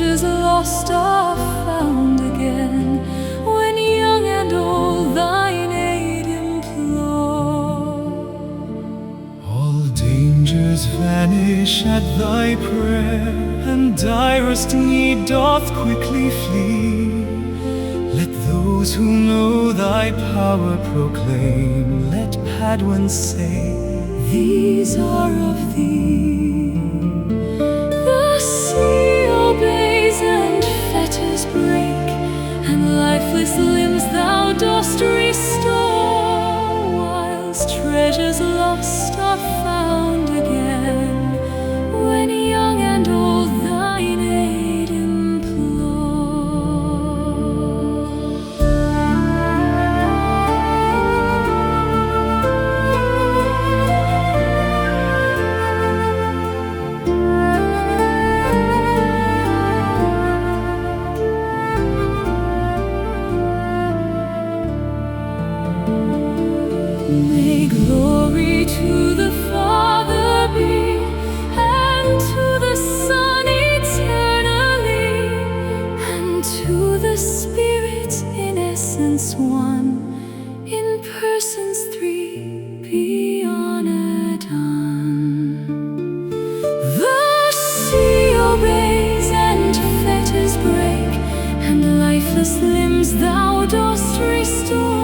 treasures lost are found again, when young and old thine aid implore. All dangers vanish at thy prayer, and direst need doth quickly flee. Let those who know thy power proclaim, let Paduans say, these are of thee. The sea obeys and fetters break, and lifeless limbs thou dost restore, whilst treasures lost are found again, when young and old thine aid implore. May glory to the Father be, and to the Son eternally, and to the Spirit in essence one, in persons three, be honor done. The sea obeys and fetters break, and lifeless limbs thou dost restore,